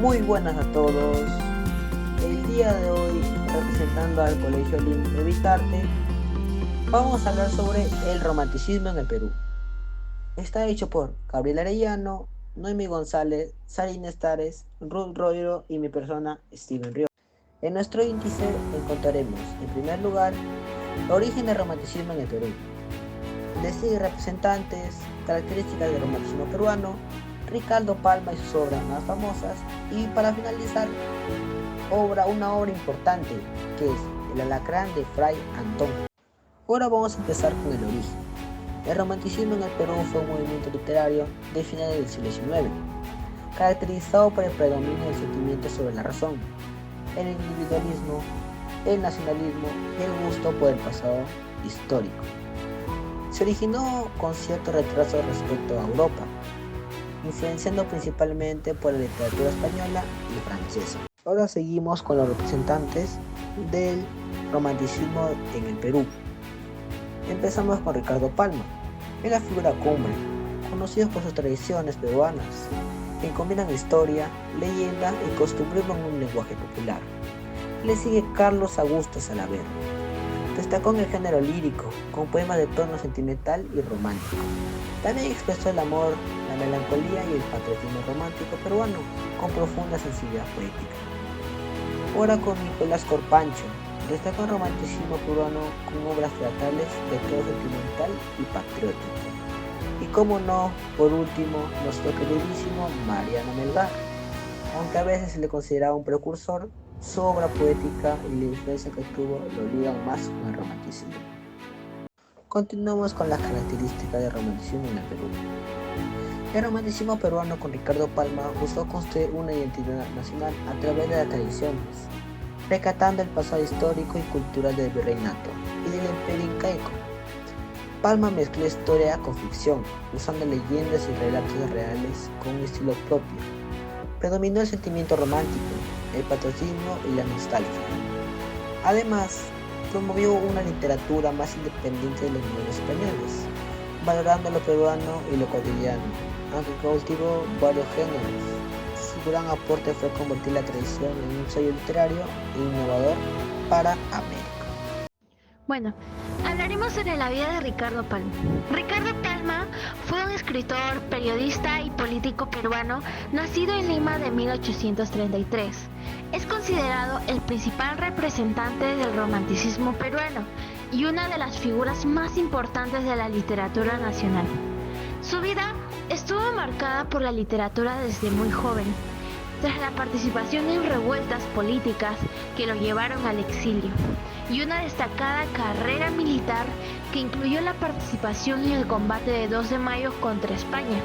Muy buenas a todos. El día de hoy, representando al Colegio Lindo Evitarte, vamos a hablar sobre el romanticismo en el Perú. Está hecho por Gabriel Arellano, Noemi González, Sarin Estares, Ruth Roiro y mi persona, Steven Río. En nuestro índice encontraremos, en primer lugar, el origen del romanticismo en el Perú. Le sigue representantes, características del romanticismo peruano, Ricardo Palma y sus obras más famosas, y para finalizar, una obra importante, que es El Alacrán de Fray Antón. Ahora vamos a empezar con el origen. El romanticismo en el Perú fue un movimiento literario de finales del siglo XIX, caracterizado por el predominio del sentimiento sobre la razón, el individualismo, el nacionalismo y el gusto por el pasado histórico. Se originó con cierto retraso respecto a Europa, influenciando principalmente por la literatura española y francesa. Ahora seguimos con los representantes del romanticismo en el Perú. Empezamos con Ricardo Palma, es la figura cumbre, conocido por sus tradiciones peruanas, que combinan historia, leyenda y costumbrismo en un lenguaje popular. Le sigue Carlos Augusto Salaverry. Destacó en el género lírico, con poemas de tono sentimental y romántico. También expresó el amor, la melancolía y el patriotismo romántico peruano, con profunda sensibilidad poética. Ahora con Nicolás Corpancho, destacó el romanticismo peruano con obras teatrales de tono sentimental y patriótico. Y como no, por último, nuestro queridísimo Mariano Melgar. Aunque a veces se le consideraba un precursor, su obra poética y la influencia que tuvo lo ligan más con el romanticismo. Continuamos con las características del romanticismo en el Perú. El romanticismo peruano con Ricardo Palma buscó construir una identidad nacional a través de las tradiciones, rescatando el pasado histórico y cultural del virreinato y del imperio incaico. Palma mezcló historia con ficción, usando leyendas y relatos reales con un estilo propio. Predominó el sentimiento romántico, el patriotismo y la nostalgia. Además, promovió una literatura más independiente de los noveles españoles, valorando lo peruano y lo cotidiano, aunque cultivó varios géneros. Su gran aporte fue convertir la tradición en un sello literario e innovador para América. Bueno, hablaremos sobre la vida de Ricardo Palma. Ricardo Palma fue un escritor, periodista y político peruano nacido en Lima de 1833. Es considerado el principal representante del romanticismo peruano y una de las figuras más importantes de la literatura nacional. Su vida estuvo marcada por la literatura desde muy joven, tras la participación en revueltas políticas que lo llevaron al exilio, y una destacada carrera militar que incluyó la participación en el combate de 2 de mayo contra España.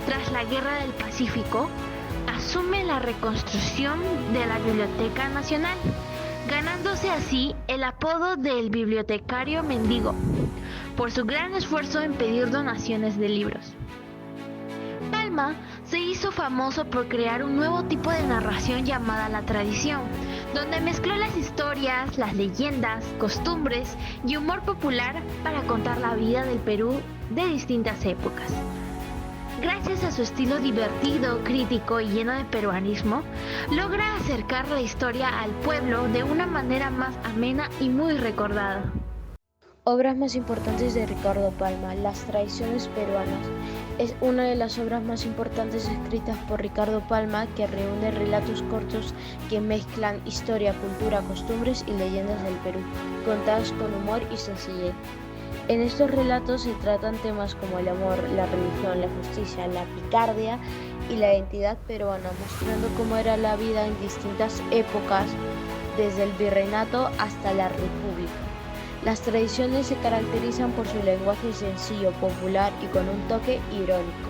Tras la Guerra del Pacífico, asume la reconstrucción de la Biblioteca Nacional, ganándose así el apodo del bibliotecario mendigo, por su gran esfuerzo en pedir donaciones de libros. Palma se hizo famoso por crear un nuevo tipo de narración llamada la tradición, donde mezcló las historias, las leyendas, costumbres y humor popular para contar la vida del Perú de distintas épocas. Gracias a su estilo divertido, crítico y lleno de peruanismo, logra acercar la historia al pueblo de una manera más amena y muy recordada. Obras más importantes de Ricardo Palma. Las tradiciones peruanas es una de las obras más importantes escritas por Ricardo Palma, que reúne relatos cortos que mezclan historia, cultura, costumbres y leyendas del Perú, contadas con humor y sencillez. En estos relatos se tratan temas como el amor, la religión, la justicia, la picardia y la identidad peruana, mostrando cómo era la vida en distintas épocas, desde el virreinato hasta la república. Las tradiciones se caracterizan por su lenguaje sencillo, popular y con un toque irónico,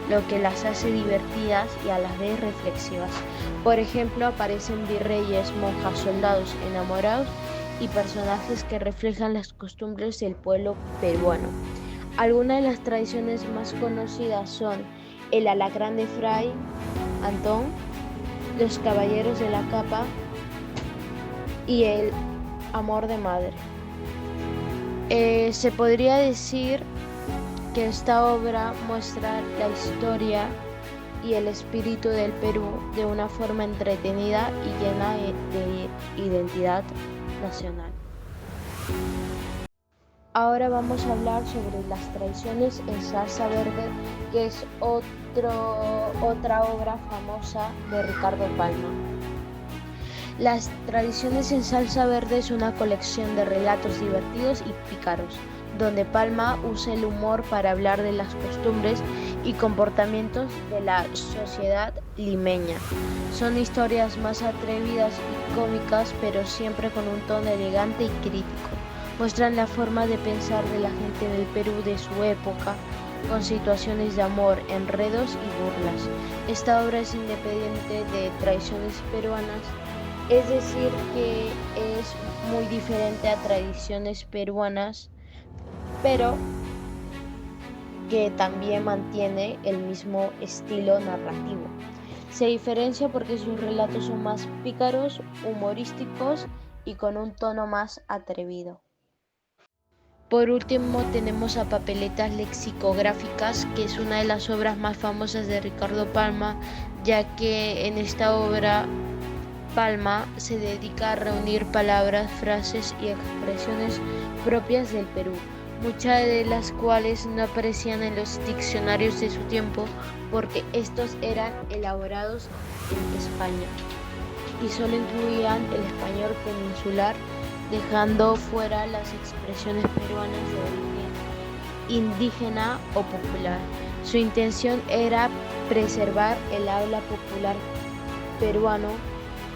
lo que las hace divertidas y a la vez reflexivas. Por ejemplo, aparecen virreyes, monjas, soldados, enamorados y personajes que reflejan las costumbres del pueblo peruano. Algunas de las tradiciones más conocidas son el Alacrán de Fray Antón, los Caballeros de la Capa y el Amor de Madre. Se podría decir que esta obra muestra la historia y el espíritu del Perú de una forma entretenida y llena de identidad nacional. Ahora vamos a hablar sobre las tradiciones en salsa verde, que es otra obra famosa de Ricardo Palma. Las tradiciones en salsa verde es una colección de relatos divertidos y pícaros, donde Palma usa el humor para hablar de las costumbres y comportamientos de la sociedad limeña. Son historias más atrevidas y cómicas, pero siempre con un tono elegante y crítico. Muestran la forma de pensar de la gente del Perú de su época, con situaciones de amor, enredos y burlas. Esta obra es independiente de tradiciones peruanas, es decir, que es muy diferente a tradiciones peruanas, pero que también mantiene el mismo estilo narrativo. Se diferencia porque sus relatos son más pícaros, humorísticos y con un tono más atrevido. Por último tenemos a Papeletas lexicográficas, que es una de las obras más famosas de Ricardo Palma, ya que en esta obra Palma se dedica a reunir palabras, frases y expresiones propias del Perú, muchas de las cuales no aparecían en los diccionarios de su tiempo porque estos eran elaborados en España y solo incluían el español peninsular, dejando fuera las expresiones peruanas de origen indígena o popular. Su intención era preservar el habla popular peruano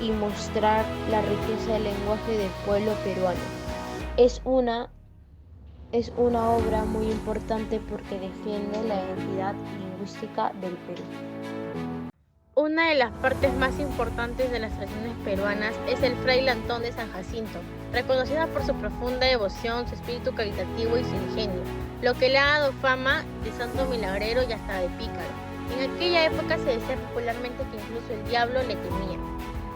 y mostrar la riqueza del lenguaje del pueblo peruano. Es una obra muy importante porque defiende la identidad lingüística del Perú. Una de las partes más importantes de las tradiciones peruanas es el fraile Antón de San Jacinto, reconocida por su profunda devoción, su espíritu caritativo y su ingenio, lo que le ha dado fama de santo milagrero y hasta de pícaro. En aquella época se decía popularmente que incluso el diablo le temía.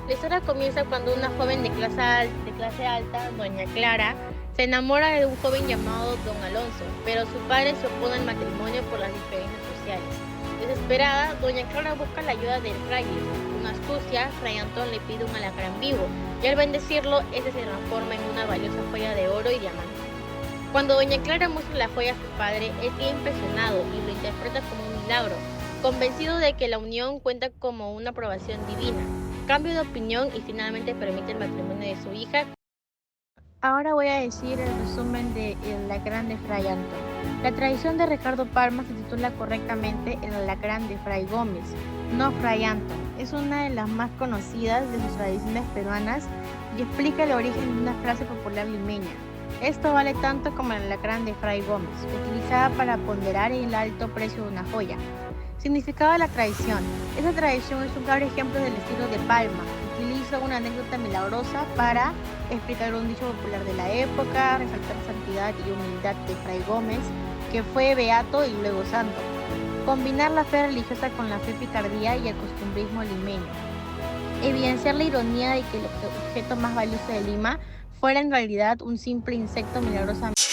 La historia comienza cuando una joven de clase alta, doña Clara, se enamora de un joven llamado don Alonso, pero su padre se opone al matrimonio por las diferencias sociales. Desesperada, doña Clara busca la ayuda del fraile. Con astucia, fray Antón le pide un alacrán vivo, y al bendecirlo, este se transforma en una valiosa joya de oro y diamante. Cuando doña Clara muestra la joya a su padre, él queda impresionado y lo interpreta como un milagro, convencido de que la unión cuenta como una aprobación divina. Cambio de opinión y finalmente permite el matrimonio de su hija. Ahora voy a decir el resumen de El alacrán de fray Antón. La tradición de Ricardo Palma se titula correctamente El alacrán de fray Gómez, no fray Antón. Es una de las más conocidas de sus tradiciones peruanas y explica el origen de una frase popular limeña. Esto vale tanto como el alacrán de fray Gómez, utilizada para ponderar el alto precio de una joya. Significado de la tradición. Esta tradición es un claro ejemplo del estilo de Palma. Utiliza una anécdota milagrosa para explicar un dicho popular de la época, resaltar santidad y humildad de fray Gómez, que fue beato y luego santo. Combinar la fe religiosa con la fe picardía y el costumbrismo limeño. Evidenciar la ironía de que el objeto más valioso de Lima fuera en realidad un simple insecto milagrosamente